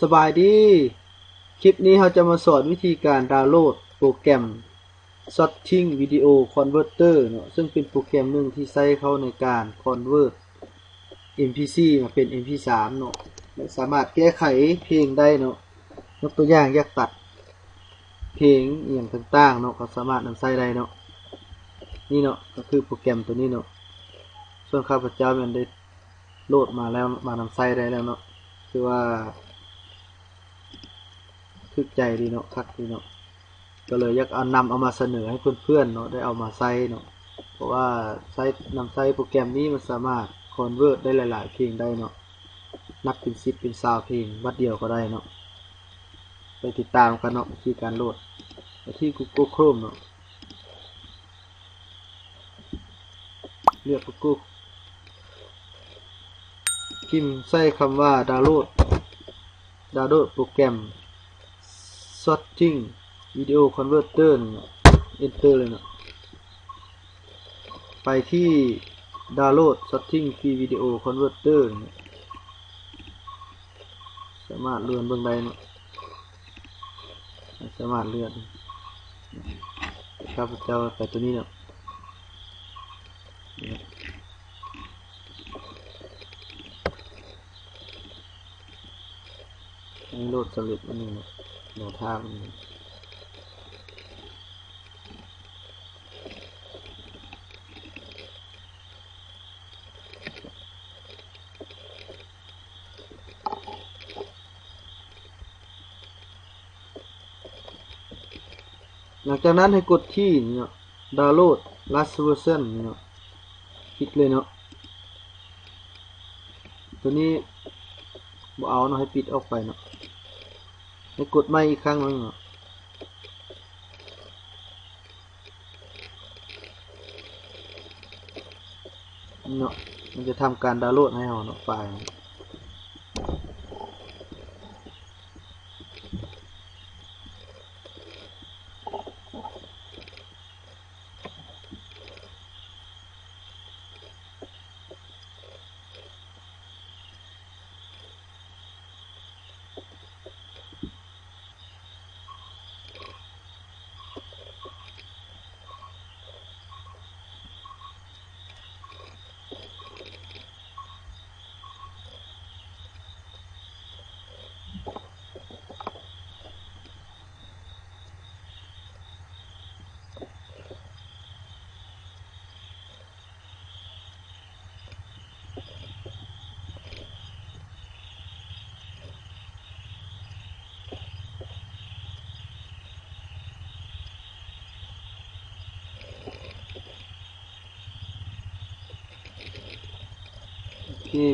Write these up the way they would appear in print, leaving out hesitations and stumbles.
สบายดีคลิปนี้เราจะมาสอนวิธีการดาวน์โหลดโปรแกรม Sorting Video Converter เนาะซึ่งเป็นโปรแกรมหนึ่งที่ใช้เข้าในการ Convert MP4 มาเป็น MP3 เนาะและสามารถแก้ไขเพลงได้เนาะยกตัวอย่างอยากตัดเพลงอย่างต่างๆเนาะก็สามารถนำใช้ได้เนาะนี่เนาะก็คือโปรแกรมตัวนี้เนาะส่วนข้าพเจ้ามันได้โหลดมาแล้วมานำใช้ได้แล้วเนาะคือว่าทึกใจดีเนาะคักดีเนาะก็เลยอยากนำเอามาเสนอให้เพื่อนๆเนาะได้เอามาใช้เนาะเพราะว่าใช้โปรแกรมนี้มันสามารถคอนเวิร์ตได้หลายๆเพลงได้เนาะนับเป็น10เป็น20เพลงวัดเดียวก็ได้เนาะไปติดตามกันเนาะวิธีการโหลดไปที่ Google Chrome เนาะเลือก Google พิมพ์ใส่คำว่าดาวน์โหลดโปรแกรม Sorting Video Converter เนาะ Enter เลยเนาะไปที่ดาวน์โหลด Sorting Free Video Converter เนาะสามารถเลื่อนเบื้องใดเนาะสามารถเลื่อนข้าพเจ้าไปตัวนี้เนาะโหลดสำเร็จมันนี่เนาะโหลดท่ามันหลังจากนั้นให้กดที่เนาะดาวน์โหลด last version เนาะคลิกเลยเนาะตัวนี้บ่เอาเนาะให้ปิดออกไปเนาะให้กดใหม่อีกครั้งนึงเนาะมันจะทำการดาวน์โหลดให้เราเนาะไฟล์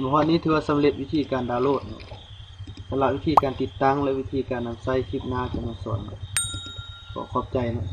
เมื่อวานนี้ถือว่าสำเร็จวิธีการดาวน์โหลดสำหรับวิธีการติดตั้งและวิธีการนำใช้คลิปหน้าจะมาสอนขอขอบใจนะ